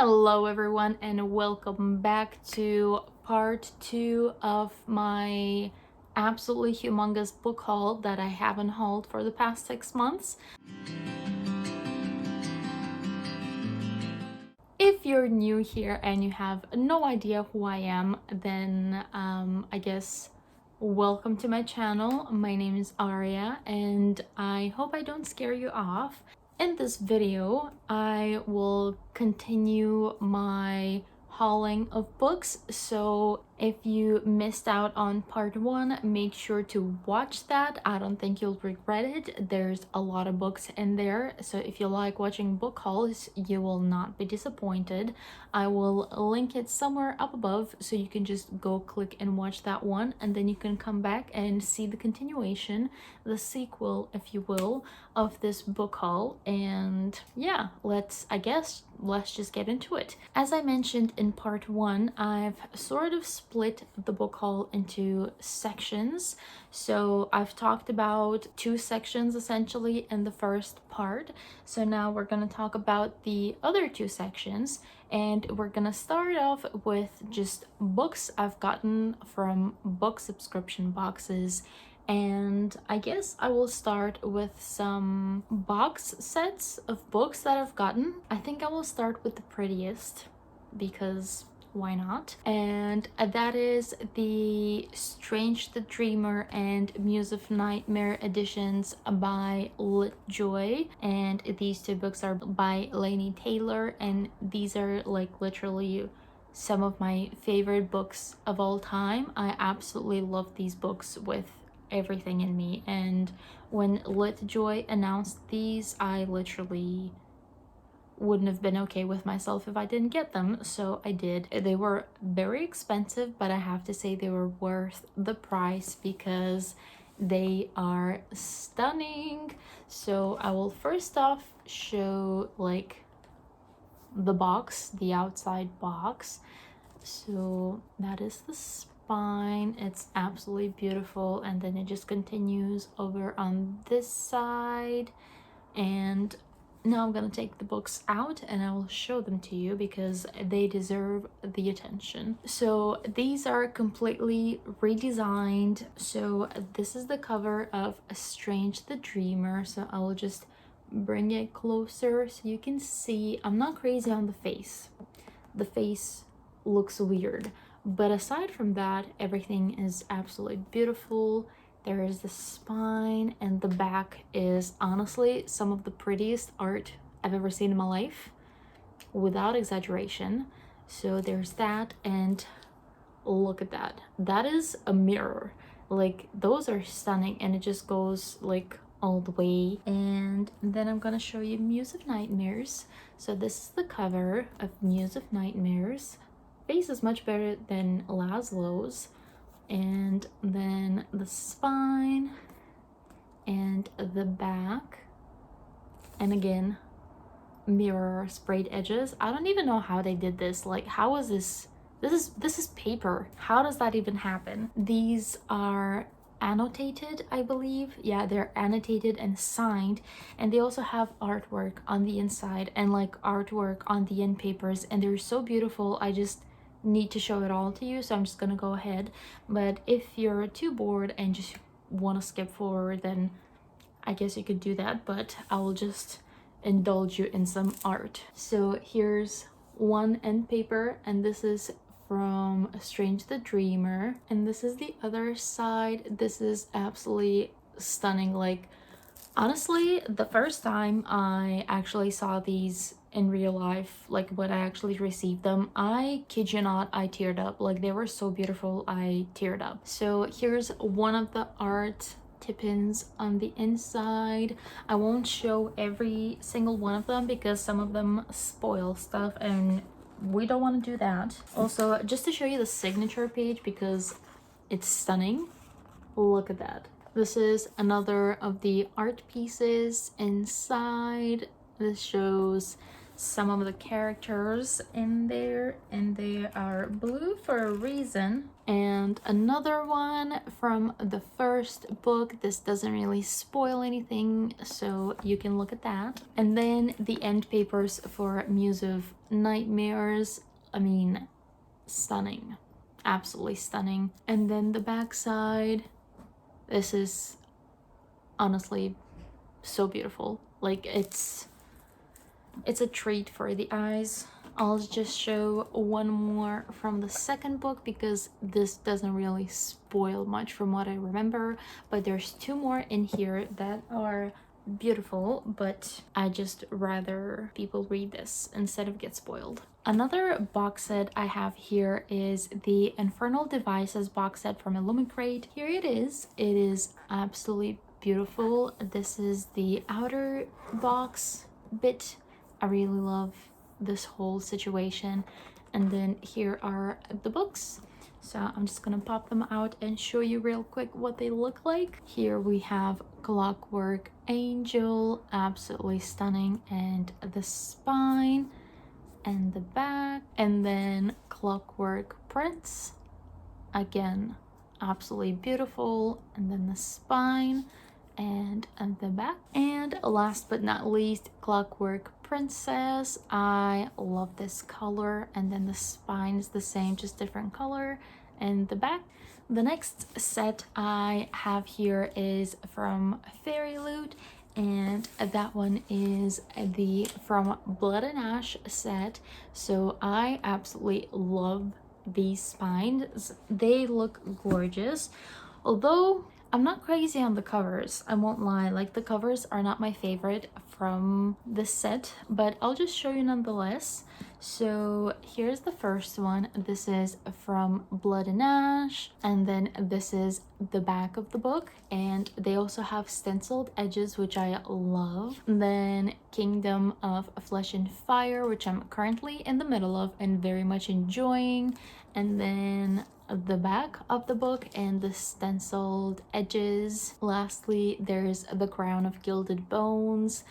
Hello everyone and welcome back to part 2 of my absolutely humongous book haul that I haven't hauled for the past 6 months. If you're new here and you have no idea who I am, then I guess welcome to my channel. My name is Aria and I hope I don't scare you off. In this video, I will continue my hauling of books, so if you missed out on part 1, make sure to watch that. I don't think you'll regret it. There's a lot of books in there, so if you like watching book hauls, you will not be disappointed. I will link it somewhere up above, so you can just go click and watch that one, and then you can come back and see the continuation, the sequel, if you will, of this book haul. And yeah, let's just get into it. As I mentioned in part 1, I've sort of split the book haul into sections. So I've talked about 2 sections essentially in the first part. So now we're going to talk about the other 2 sections, and we're gonna start off with just books I've gotten from book subscription boxes. And I guess I will start with some box sets of books that I've gotten. I think I will start with the prettiest because why not? And that is the Strange the Dreamer and Muse of Nightmare editions by Lit Joy. And these 2 books are by Laini Taylor, and these are like literally some of my favorite books of all time. I absolutely love these books with everything in me, and when Lit Joy announced these, I literally wouldn't have been okay with myself if I didn't get them, so I did. They were very expensive, but I have to say they were worth the price because they are stunning. So I will first off show like the box, the outside box. So that is the spine. It's absolutely beautiful, and then it just continues over on this side. And now I'm gonna take the books out and I will show them to you because they deserve the attention. So these are completely redesigned. So this is the cover of Strange the Dreamer. So I will just bring it closer so you can see. I'm not crazy on the face. The face looks weird, but aside from that, everything is absolutely beautiful. There is the spine, and the back is honestly some of the prettiest art I've ever seen in my life, without exaggeration. So there's that, and look at that. That is a mirror. Like, those are stunning, and it just goes like all the way. And then I'm gonna show you Muse of Nightmares. So this is the cover of Muse of Nightmares. Face is much better than Laszlo's. And then the spine and the back, and again mirror sprayed edges. I don't even know how they did this. Like, how is this is paper. How does that even happen? These are annotated, I believe. Yeah, they're annotated and signed, and they also have artwork on the inside and like artwork on the end papers, and they're so beautiful. I just need to show it all to you, so I'm just gonna go ahead. But if you're too bored and just want to skip forward, then I guess you could do that, but I will just indulge you in some art. So here's one end paper, and this is from Strange the Dreamer, and this is the other side. This is absolutely stunning. Like, honestly, the first time I actually saw these in real life, like when I actually received them, I kid you not, I teared up. Like, they were so beautiful, I teared up. So here's one of the art tip-ins on the inside. I won't show every single one of them because some of them spoil stuff, and we don't want to do that. Also, just to show you the signature page because it's stunning, look at that. This is another of the art pieces inside. This shows some of the characters in there, and they are blue for a reason. And another one from the first book. This doesn't really spoil anything, so you can look at that. And then the end papers for Muse of Nightmares. I mean, stunning, absolutely stunning. And then the back side, this is honestly so beautiful. Like, it's a treat for the eyes. I'll just show one more from the second book because this doesn't really spoil much from what I remember, but there's two more in here that are beautiful, but I just rather people read this instead of get spoiled. Another box set I have here is the Infernal Devices box set from Illumicrate. Here it is. It is absolutely beautiful. This is the outer box bit. I really love this whole situation. And then here are the books. So I'm just gonna pop them out and show you real quick what they look like. Here we have Clockwork Angel, absolutely stunning, and the spine and the back. And then Clockwork Prince, again, absolutely beautiful, and then the spine and the back. And last but not least, Clockwork Princess. I love this color, and then the spine is the same, just different color, and the back. The next set I have here is from Fairyloot, and that one is the From Blood and Ash set. So I absolutely love these spines. They look gorgeous, although I'm not crazy on the covers, I won't lie. Like, the covers are not my favorite from this set, but I'll just show you nonetheless. So here's the first one. This is From Blood and Ash, and then this is the back of the book, and they also have stenciled edges, which I love. And then Kingdom of Flesh and Fire, which I'm currently in the middle of and very much enjoying. And then the back of the book and the stenciled edges. Lastly, there's the Crown of Gilded Bones,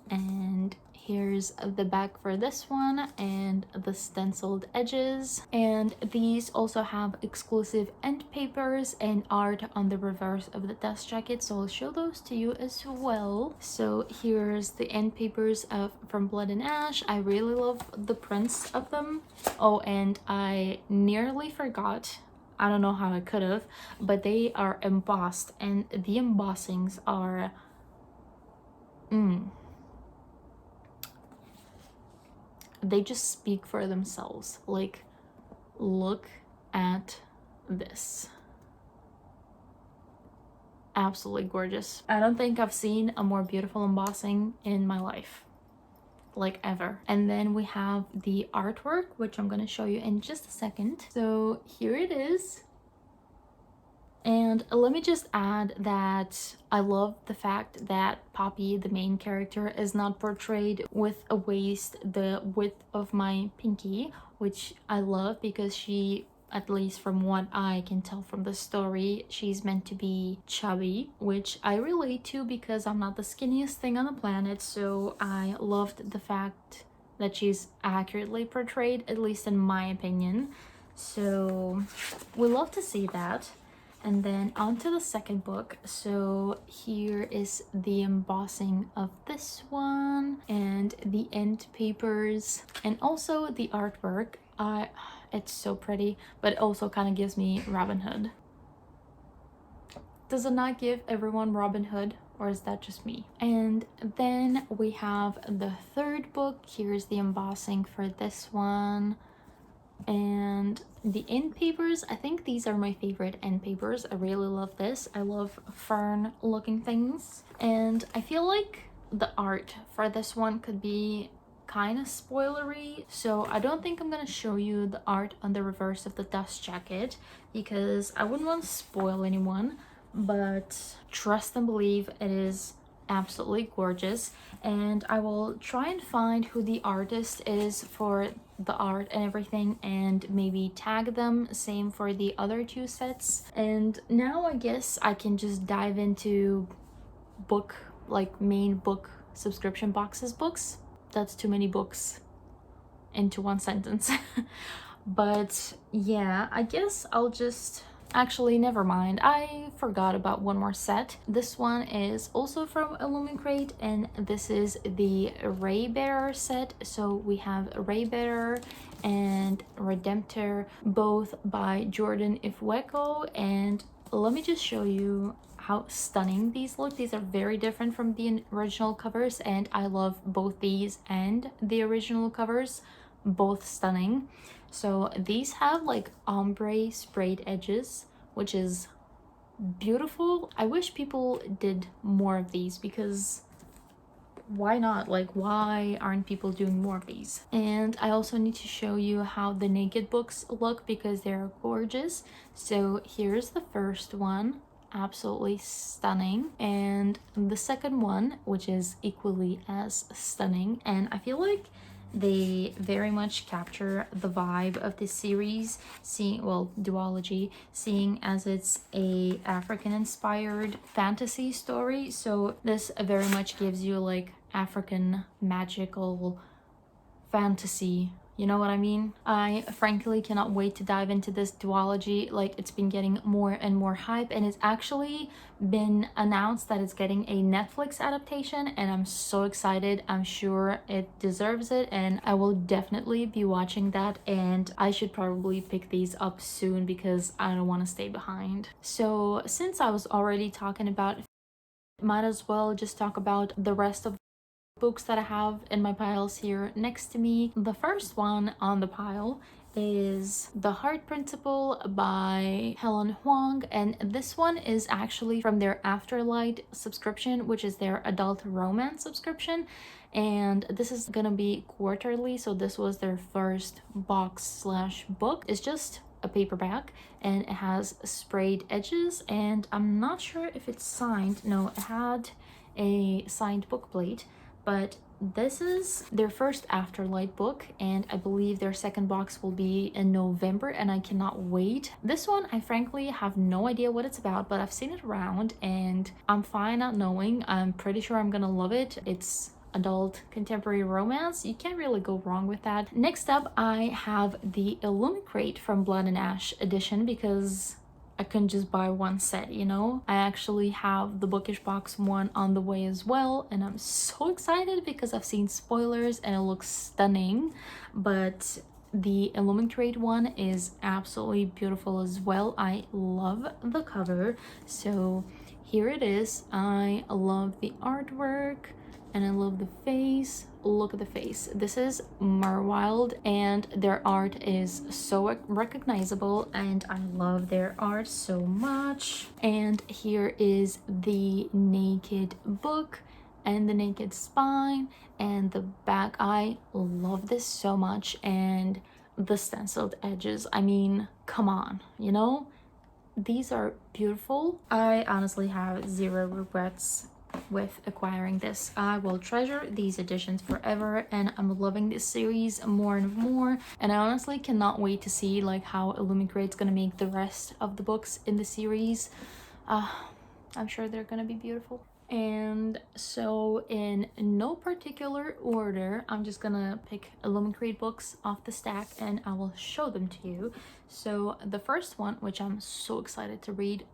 and here's the back for this one and the stenciled edges. And these also have exclusive end papers and art on the reverse of the dust jacket, so I'll show those to you as well. So here's the end papers of From Blood and Ash. I really love the prints of them. Oh, and I nearly forgot, I don't know how I could have, but they are embossed, and the embossings are they just speak for themselves. Like, look at this. Absolutely gorgeous. I don't think I've seen a more beautiful embossing in my life, like, ever. And then we have the artwork, which I'm gonna show you in just a second. So here it is. And let me just add that I love the fact that Poppy, the main character, is not portrayed with a waist the width of my pinky, which I love because she, at least from what I can tell from the story, she's meant to be chubby, which I relate to because I'm not the skinniest thing on the planet. So I loved the fact that she's accurately portrayed, at least in my opinion. So we love to see that. And then on to the second book. So here is the embossing of this one and the end papers and also the artwork. It's so pretty, but it also kind of gives me Robin Hood. Does it not give everyone Robin Hood, or is that just me? And then we have the third book. Here's the embossing for this one. And the end papers, I think these are my favorite end papers. I really love this. I love fern looking things, and I feel like the art for this one could be kind of spoilery, so I don't think I'm gonna show you the art on the reverse of the dust jacket because I wouldn't want to spoil anyone, but trust and believe it is absolutely gorgeous. And I will try and find who the artist is for the art and everything and maybe tag them. Same for the other two sets. And now I guess I can just dive into book, like main book subscription boxes books. That's too many books. into one sentence. But yeah, I guess I'll just... Actually, never mind. I forgot about one more set. This one is also from Illumicrate, and this is the Raybearer set. So we have Raybearer and Redemptor, both by Jordan Ifweko. And let me just show you how stunning these look. These are very different from the original covers, and I love both these and the original covers. Both stunning. So these have like ombre sprayed edges, which is beautiful. I wish people did more of these, because why not? Like, why aren't people doing more of these? And I also need to show you how the naked books look, because they're gorgeous. So here's the first one, absolutely stunning, and the second one, which is equally as stunning. And I feel like they very much capture the vibe of this series, duology, seeing as it's a African inspired fantasy story. So this very much gives you like African magical fantasy, you know what I mean? I frankly cannot wait to dive into this duology. Like, it's been getting more and more hype, and it's actually been announced that it's getting a Netflix adaptation, and I'm so excited. I'm sure it deserves it, and I will definitely be watching that. And I should probably pick these up soon, because I don't want to stay behind. So since I was already talking about, might as well just talk about the rest of books that I have in my piles here next to me. The first one on the pile is The Heart Principle by Helen Huang, and this one is actually from their Afterlight subscription, which is their adult romance subscription, and this is gonna be quarterly. So this was their first box/book. It's just a paperback, and it has sprayed edges, and I'm not sure if it's signed. No, it had a signed book plate. But this is their first Afterlight book, and I believe their second box will be in November, and I cannot wait. This one, I frankly have no idea what it's about, but I've seen it around, and I'm fine not knowing. I'm pretty sure I'm gonna love it. It's adult contemporary romance. You can't really go wrong with that. Next up, I have the Illumicrate from Blood and Ash edition, because I couldn't just buy one set, you know? I actually have the Bookish Box one on the way as well, and I'm so excited because I've seen spoilers and it looks stunning. But the Illumicrate one is absolutely beautiful as well. I love the cover. So here it is. I love the artwork, and I love the face. Look at the face. This is Merwild, and their art is so recognizable, and I love their art so much. And here is the naked book and the naked spine and the back. I love this so much, and the stenciled edges. I mean, come on, you know? These are beautiful. I honestly have zero regrets with acquiring this. I will treasure these editions forever, and I'm loving this series more and more, and I honestly cannot wait to see like how Illumicrate's gonna make the rest of the books in the series. I'm sure they're gonna be beautiful. And so in no particular order, I'm just gonna pick Illumicrate books off the stack and I will show them to you. So the first one, which I'm so excited to read,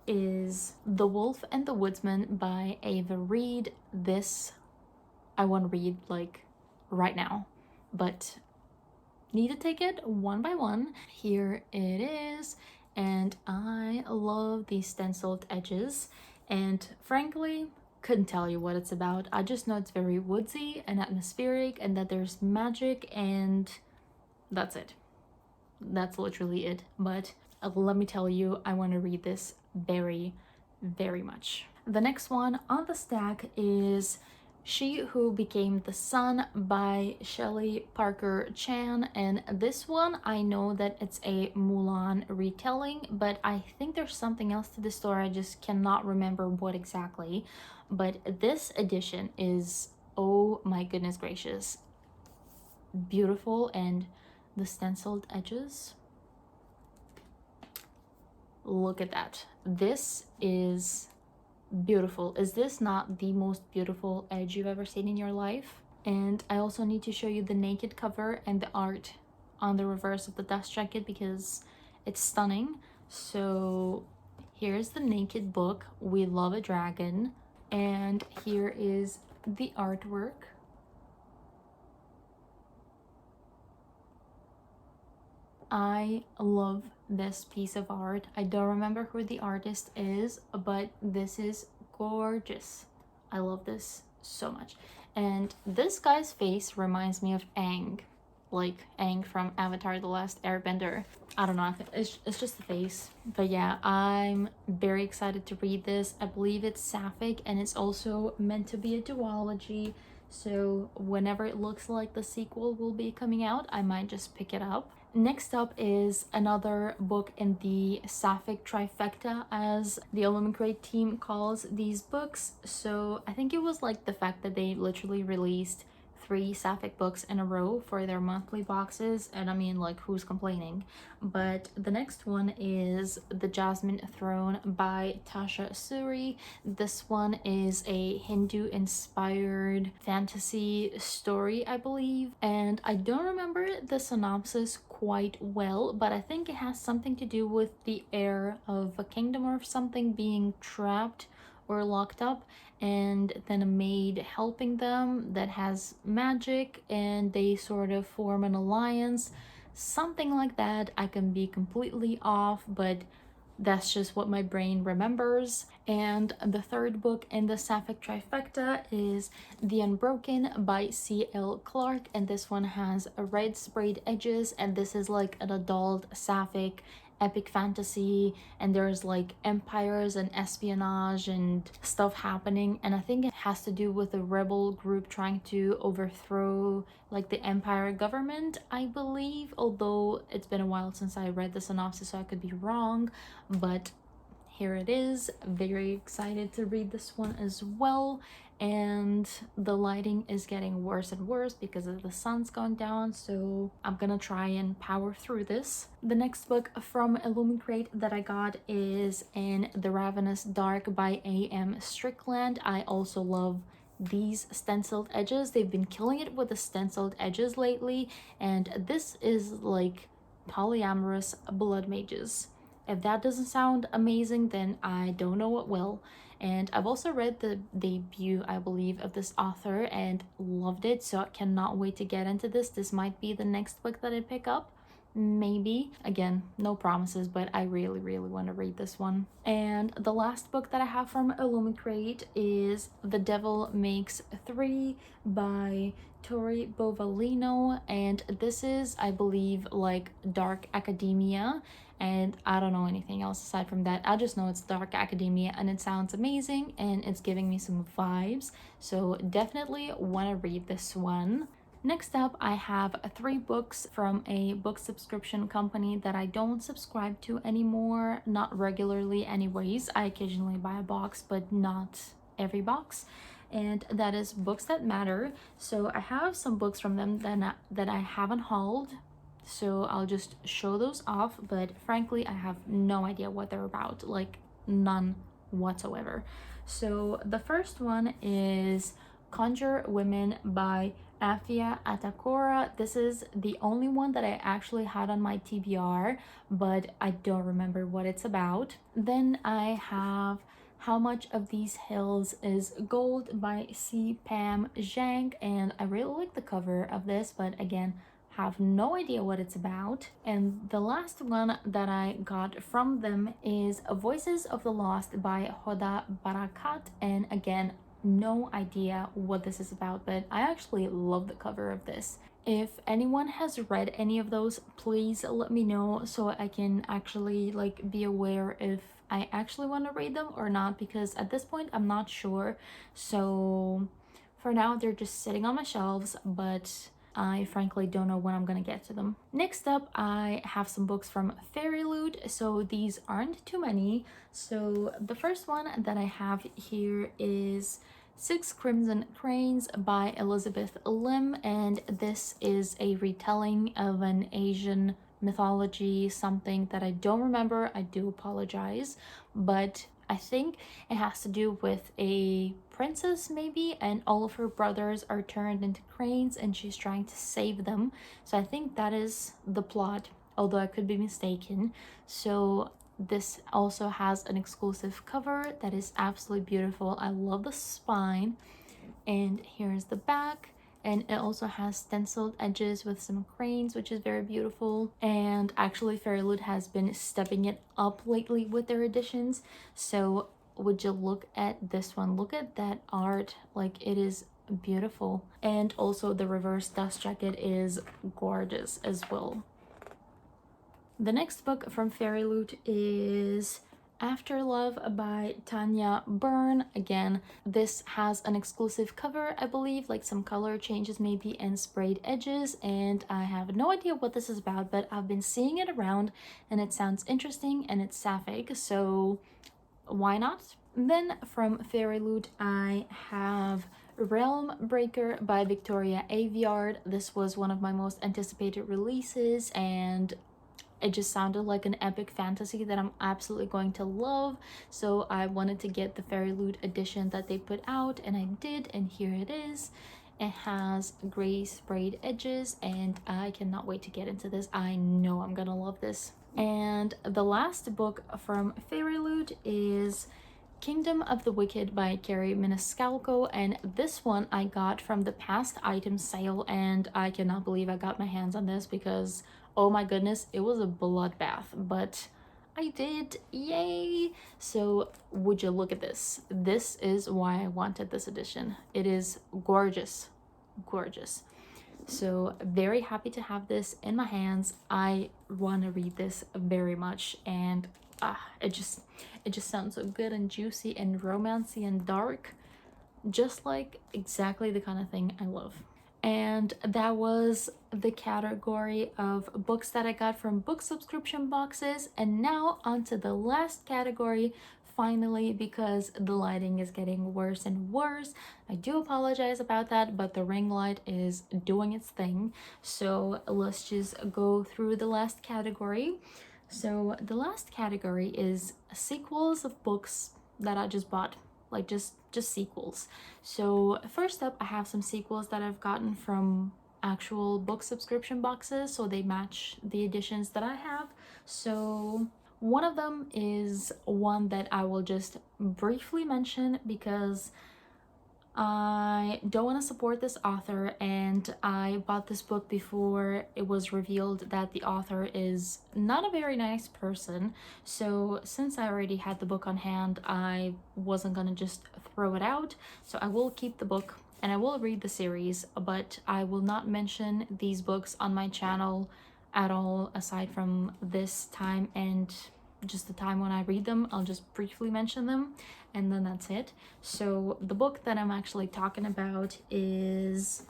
is The Wolf and the Woodsman by Ava Reed. This I want to read like right now, but need to take it one by one. Here it is, and I love these stenciled edges, and frankly couldn't tell you what it's about. I just know it's very woodsy and atmospheric, and that there's magic, and that's it. That's literally it. But let me tell you, I want to read this very, very much. The next one on the stack is She Who Became the Sun by Shelley Parker Chan, and this one, I know that it's a Mulan retelling, but I think there's something else to the story. I just cannot remember what exactly. But this edition is, oh my goodness gracious, beautiful, and the stenciled edges, look at that. This is beautiful. Is this not the most beautiful edge you've ever seen in your life? And I also need to show you the naked cover and the art on the reverse of the dust jacket because it's stunning. So here's the naked book, We Love a Dragon, and here is the artwork. I love this piece of art. I don't remember who the artist is, but this is gorgeous. I love this so much. And this guy's face reminds me of Aang, like Aang from Avatar: The Last Airbender. I don't know, it's just the face. But yeah, I'm very excited to read this. I believe it's sapphic and it's also meant to be a duology. So whenever it looks like the sequel will be coming out, I might just pick it up. Next up is another book in the sapphic trifecta, as the Illumicrate team calls these books. So I think it was like the fact that they literally released 3 sapphic books in a row for their monthly boxes, and I mean, like, who's complaining? But the next one is The Jasmine Throne by Tasha Suri. This one is a Hindu inspired fantasy story, I believe, and I don't remember the synopsis quite well, but I think it has something to do with the heir of a kingdom or something being trapped or locked up, and then a maid helping them that has magic, and they sort of form an alliance, something like that. I can be completely off, but that's just what my brain remembers. And the third book in the sapphic trifecta is The Unbroken by C.L. Clarke, and this one has red sprayed edges, and this is like an adult sapphic epic fantasy, and there's like empires and espionage and stuff happening, and I think it has to do with a rebel group trying to overthrow like the empire government, I believe, although it's been a while since I read the synopsis, so I could be wrong, but here it is. Very excited to read this one as well. And the lighting is getting worse and worse because of the sun's going down, so I'm gonna try and power through this. The next book from Illumicrate that I got is In the Ravenous Dark by A.M. Strickland. I also love these stenciled edges. They've been killing it with the stenciled edges lately, and this is like polyamorous blood mages. If that doesn't sound amazing, then I don't know what will. And I've also read the debut, I believe, of this author and loved it, so I cannot wait to get into this. This might be the next book that I pick up. Maybe. Again, no promises, but I really, really want to read this one. And the last book that I have from Illumicrate is The Devil Makes Three by Tori Bovalino, and this is, I believe, like dark academia, and I don't know anything else aside from that. I just know it's dark academia and it sounds amazing and it's giving me some vibes, so definitely want to read this one. Next up, I have 3 books from a book subscription company that I don't subscribe to anymore, not regularly anyways. I occasionally buy a box, but not every box, and that is Books That Matter. So I have some books from them that I haven't hauled, so I'll just show those off, but frankly I have no idea what they're about, like none whatsoever. So the first one is Conjure Women by Afia Atakora. This is the only one that I actually had on my TBR, but I don't remember what it's about. Then I have How Much of These Hills is Gold by C. Pam Zhang, and I really like the cover of this, but again, have no idea what it's about. And the last one that I got from them is Voices of the Lost by Hoda Barakat, and again, no idea what this is about, but I actually love the cover of this. If anyone has read any of those, please let me know so I can actually like be aware if I actually want to read them or not, because at this point I'm not sure. So for now they're just sitting on my shelves, but I frankly don't know when I'm gonna get to them. Next up, I have some books from Fairyloot, so these aren't too many. So the first one that I have here is Six Crimson Cranes by Elizabeth Lim, and this is a retelling of an Asian mythology, something that I don't remember. I do apologize, but I think it has to do with a princess maybe, and all of her brothers are turned into cranes and she's trying to save them. So I think that is the plot, although I could be mistaken. So this also has an exclusive cover that is absolutely beautiful. I love the spine. And here's the back, and it also has stenciled edges with some cranes, which is very beautiful. And actually Fairyloot has been stepping it up lately with their editions. So would you look at this one? Look at that art, like it is beautiful. And also the reverse dust jacket is gorgeous as well. The next book from Fairyloot is After Love by Tanya Byrne. Again, this has an exclusive cover, I believe, like some color changes maybe and sprayed edges, and I have no idea what this is about, but I've been seeing it around and it sounds interesting and it's sapphic, so why not? Then from Fairyloot I have Realm Breaker by Victoria Aveyard. This was one of my most anticipated releases, and it just sounded like an epic fantasy that I'm absolutely going to love. So I wanted to get the Fairyloot edition that they put out, and I did, and here it is. It has gray sprayed edges, and I cannot wait to get into this. I know I'm gonna love this. And the last book from Fairyloot is Kingdom of the Wicked by Carrie Maniscalco, and this one I got from the past item sale, and I cannot believe I got my hands on this because, oh my goodness, it was a bloodbath, but I did, yay! So would you look at this? This is why I wanted this edition. It is gorgeous, gorgeous. So very happy to have this in my hands. I want to read this very much, and it just sounds so good and juicy and romancy and dark, just like exactly the kind of thing I love. And that was the category of books that I got from book subscription boxes. And now onto the last category, finally, because the lighting is getting worse and worse. I do apologize about that, but the ring light is doing its thing. So let's just go through the last category. So the last category is sequels of books that I just bought, like just sequels. So first up, I have some sequels that I've gotten from actual book subscription boxes, so they match the editions that I have. So one of them is one that I will just briefly mention because I don't want to support this author, and I bought this book before it was revealed that the author is not a very nice person. So since I already had the book on hand, I wasn't gonna just throw it out. So I will keep the book and I will read the series, but I will not mention these books on my channel at all aside from this time and just the time when I read them. I'll just briefly mention them and then that's it. So the book that I'm actually talking about is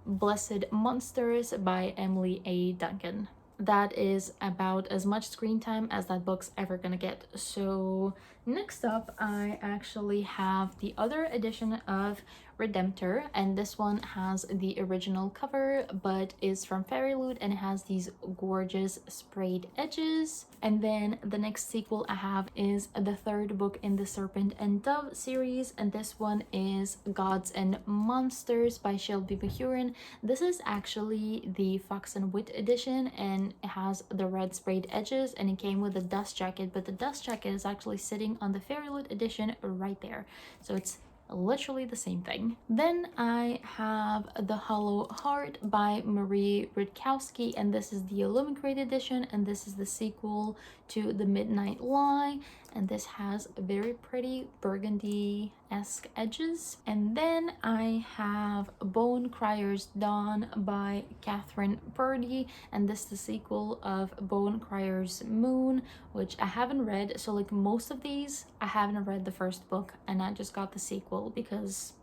Blessed Monsters by Emily A. Duncan. That is about as much screen time as that book's ever gonna get. So next up, I actually have the other edition of Redemptor, and this one has the original cover but is from Fairyloot and it has these gorgeous sprayed edges. And then the next sequel I have is the third book in the Serpent and Dove series, and this one is Gods and Monsters by Shelby Mahurin. This is actually the Fox and Wit edition, and it has the red sprayed edges, and it came with a dust jacket, but the dust jacket is actually sitting on the Fairyloot edition right there, so it's literally the same thing. Then I have The Hollow Heart by Marie Rutkowski, and this is the Illumicrate edition, and this is the sequel to The Midnight Lie, and this has very pretty burgundy-esque edges. And then I have Bone Criers Dawn by Catherine Purdy, and this is the sequel of Bone Criers Moon, which I haven't read. So like most of these, I haven't read the first book, and I just got the sequel because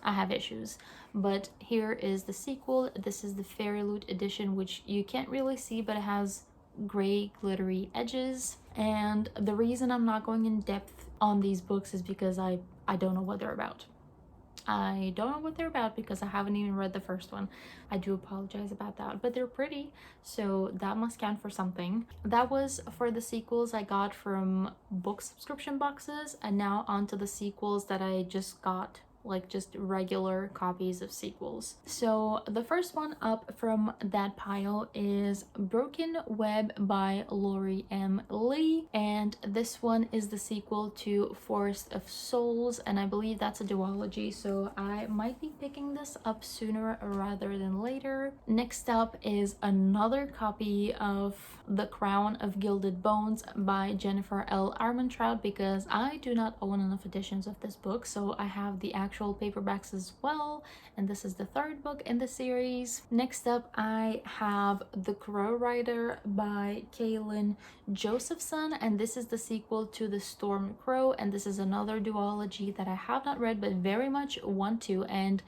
I have issues. But here is the sequel. This is the Fairyloot edition, which you can't really see, but it has gray glittery edges. And the reason I'm not going in depth on these books is because I don't know what they're about. I don't know what they're about because I haven't even read the first one. I do apologize about that, but they're pretty, so that must count for something. That was for the sequels I got from book subscription boxes, and now on to the sequels that I just got, like just regular copies of sequels. So the first one up from that pile is Broken Web by Lori M. Lee, and this one is the sequel to Forest of Souls, and I believe that's a duology, so I might be picking this up sooner rather than later. Next up is another copy of The Crown of Gilded Bones by Jennifer L. Armentrout, because I do not own enough editions of this book, so I have the actual paperbacks as well, and this is the third book in the series. Next up, I have The Crow Rider by Kaylin Josephson, and this is the sequel to The Storm Crow, and this is another duology that I have not read but very much want to, and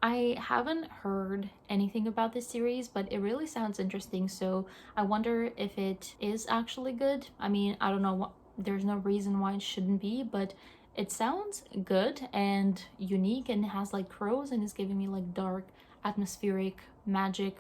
I haven't heard anything about this series, but it really sounds interesting, so I wonder if it is actually good. I mean, I don't know what, there's no reason why it shouldn't be, but it sounds good and unique, and it has like crows and is giving me like dark, atmospheric, magic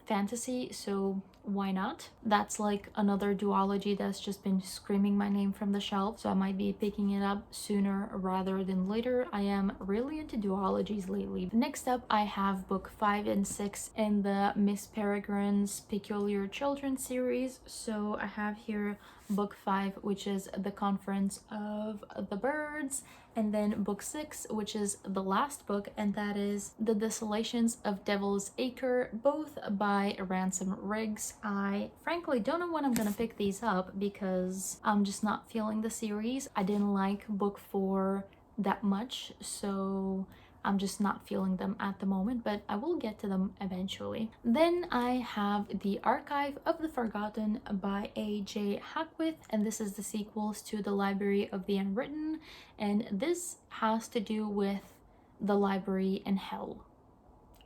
fantasy, so why not? That's like another duology that's just been screaming my name from the shelf, so I might be picking it up sooner rather than later. I am really into duologies lately. Next up, I have book 5 and 6 in the Miss Peregrine's Peculiar Children series. So I have here book 5, which is The Conference of the Birds, and then book 6, which is the last book, and that is The Desolations of Devil's Acre, both by Ransom Riggs. I frankly don't know when I'm gonna pick these up because I'm just not feeling the series. I didn't like book 4 that much, so I'm just not feeling them at the moment, but I will get to them eventually. Then I have The Archive of the Forgotten by A.J. Hackwith, and this is the sequels to The Library of the Unwritten, and this has to do with the library in hell,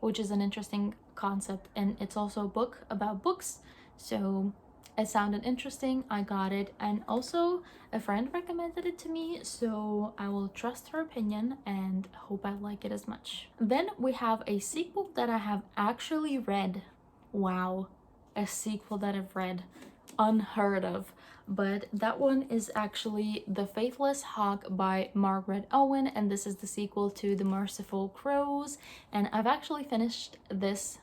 which is an interesting concept, and it's also a book about books, so it sounded interesting. I got it, and also a friend recommended it to me, so I will trust her opinion and hope I like it as much. Then we have a sequel that I have actually read. Wow, a sequel that I've read. Unheard of. But that one is actually The Faithless Hawk by Margaret Owen, and this is the sequel to The Merciful Crows, and I've actually finished this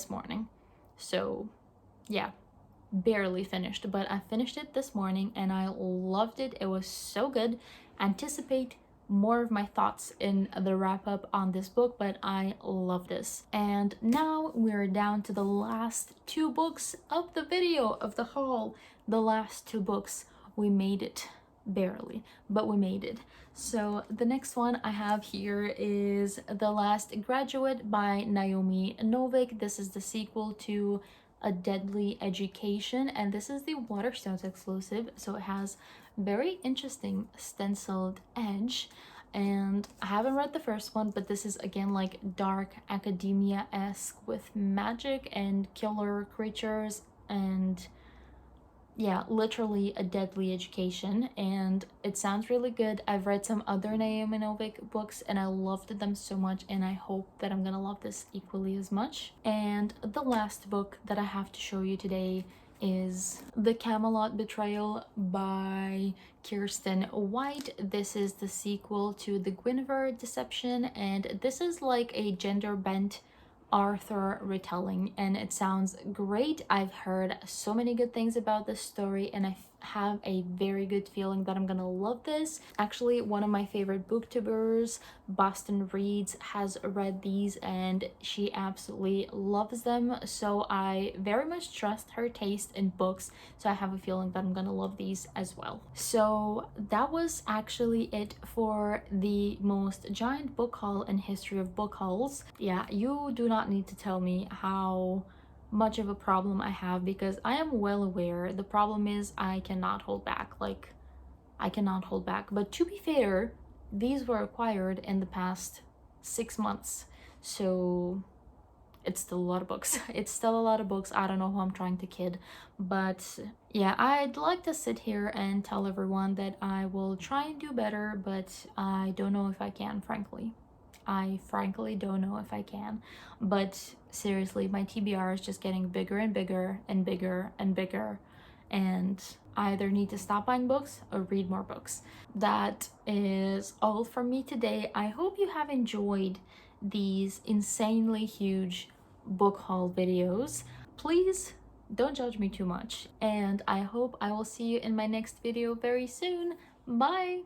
morning. So yeah, barely finished, but I finished it this morning and I loved it. It was so good. Anticipate more of my thoughts in the wrap up on this book, but I love this. And now we're down to the last 2 books of the video of the haul. The last 2 books. We made it. Barely, but we made it. So the next one I have here is The Last Graduate by Naomi Novik. This is the sequel to A Deadly Education, and this is the Waterstones exclusive, so it has very interesting stenciled edge. And I haven't read the first one, but this is again like dark academia-esque with magic and killer creatures, and yeah, literally a deadly education, and it sounds really good. I've read some other Naomi Novik books and I loved them so much, and I hope that I'm gonna love this equally as much. And the last book that I have to show you today is The Camelot Betrayal by Kirsten White. This is the sequel to The Guinevere Deception, and this is like a gender bent Arthur retelling, and it sounds great. I've heard so many good things about this story, and I have a very good feeling that I'm gonna love this. Actually, one of my favorite booktubers, Boston Reads, has read these and she absolutely loves them, so I very much trust her taste in books, so I have a feeling that I'm gonna love these as well. So that was actually it for the most giant book haul in history of book hauls. Yeah, you do not need to tell me how much of a problem I have, because I am well aware. The problem is I cannot hold back. Like, I cannot hold back. But to be fair, these were acquired in the past 6 months, so it's still a lot of books. It's still a lot of books. I don't know who I'm trying to kid, but yeah, I'd like to sit here and tell everyone that I will try and do better, but I don't know if I can, frankly. I frankly don't know if I can. But seriously, my TBR is just getting bigger and bigger and bigger and bigger, and I either need to stop buying books or read more books. That is all from me today. I hope you have enjoyed these insanely huge book haul videos. Please don't judge me too much, and I hope I will see you in my next video very soon. Bye!